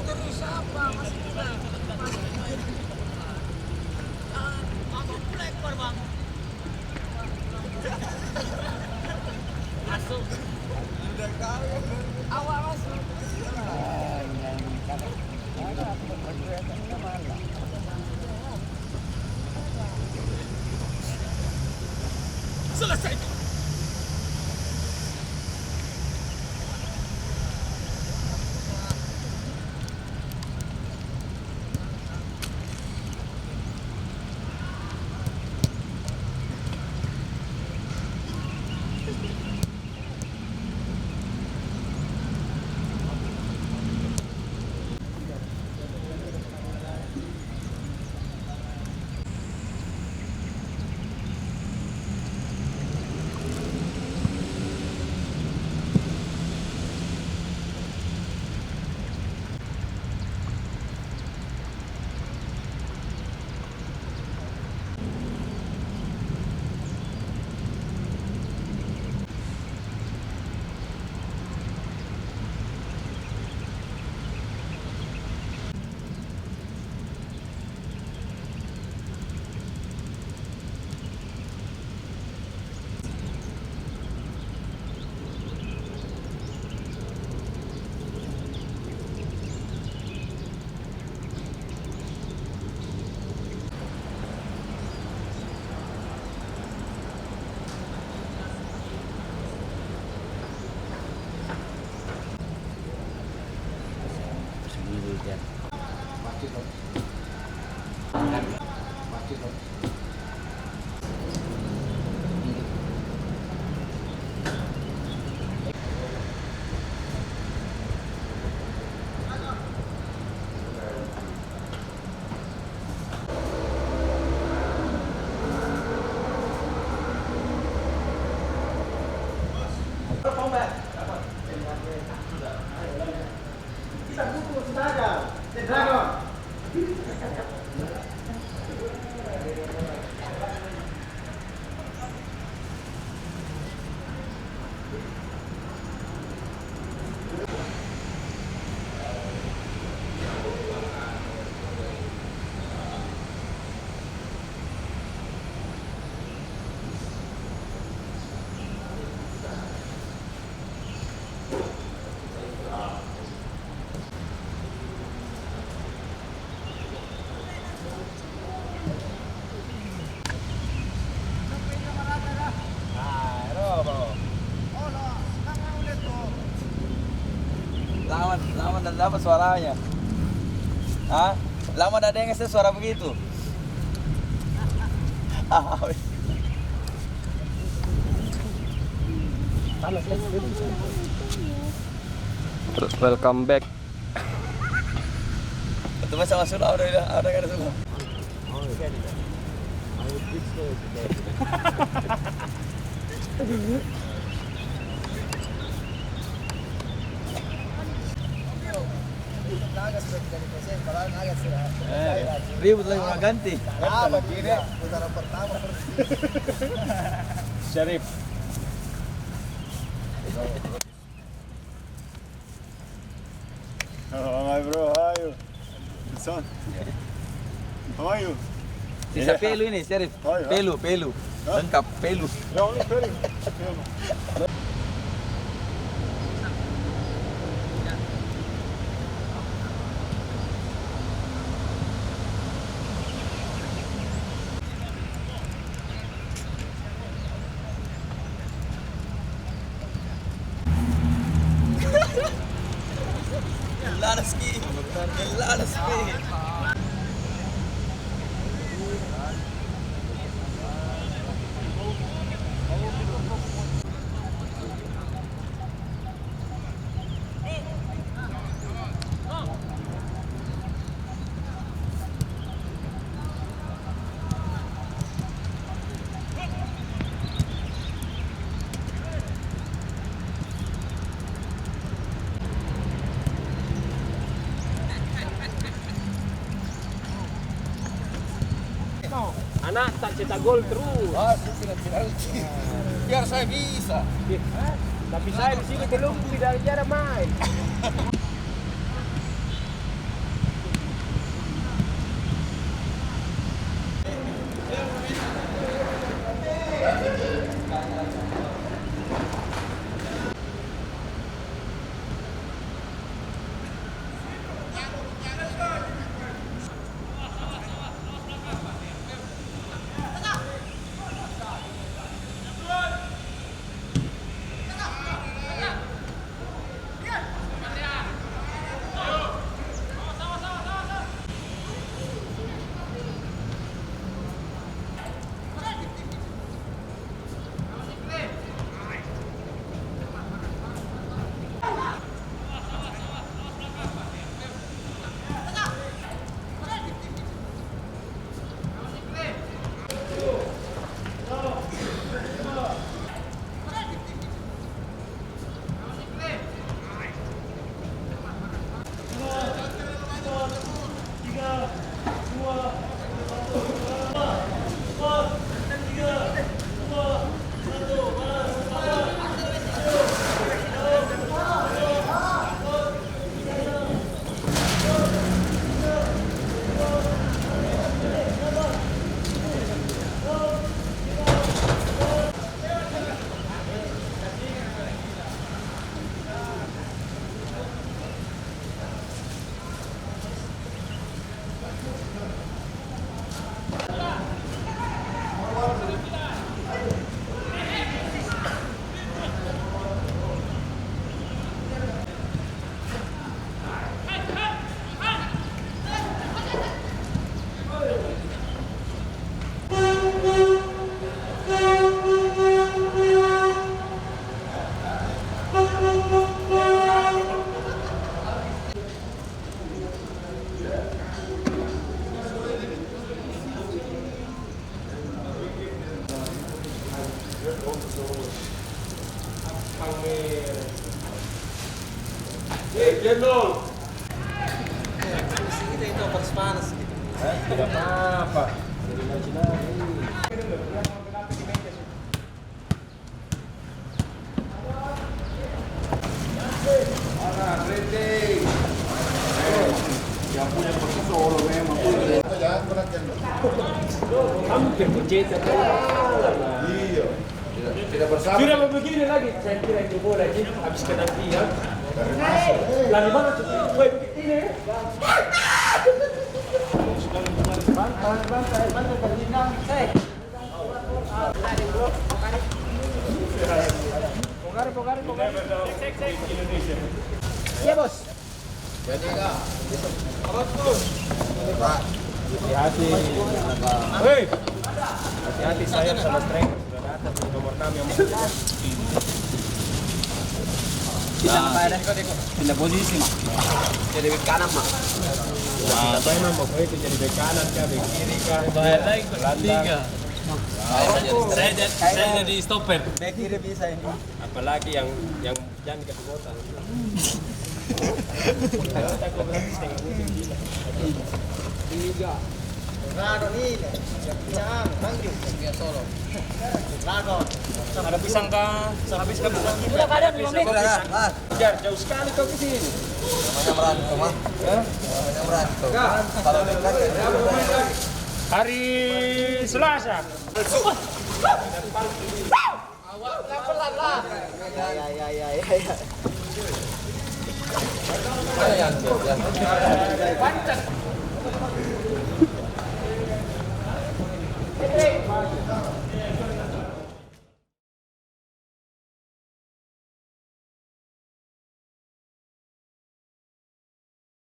terus apa masih kita abang pelekor bang masuk udah kau awal masuk selesai. Lama dan dapat suaranya. Hah? Lama ada yang ngasih suara begitu. Welcome back. Itu masa masuk udah ada semua. Ribut lagi mau ganti. putaran pertama Syarif. Oh, my bro, how are you? Son, how are you? Sisa pelu ini, Syarif. Oh, iya. Pelu. Lengkap pelu. Yeah, only pairing. Gila ski. Anak tak cetak gol terus. Biar saya bisa. Tapi saya di sini belum tidak cara main. Cendol. Kita itu panas gitu. Tidak apa-apa. Jadi macam lagi. Yang punya persis solo memang. Hampir berjeta. Iya. Tidak bersama. Sudah mau begini lagi. Saya kira itu boleh sih. Habis kena dia. Lagi mana tuh? Woi, ini. Iya bos. Hati-hati. Hei. Hati-hati saya sama strike. Sudah datang di nomor 6 yang Kita apa ada? Pindah posisi mah. Jadi ke kanan mah. kita bayar mau itu jadi bek kanan kah, bek kiri kah. Bayar lagi tiga. Saya jadi stopper. Bek kiri bisa ini. Apalagi yang jangan dikasih bola. Tiga. Rado nih. Yang manggil dia solo. Rado. Ada pisang kah? Habis kah pisang? Udah kalian 5 menit. Mas, Jar, jauh sekali kau ke sini. namanya merantau mah. Namanya merantau. Kalau dekat Hari Selasa. Pelan lah. ada yang Pancet.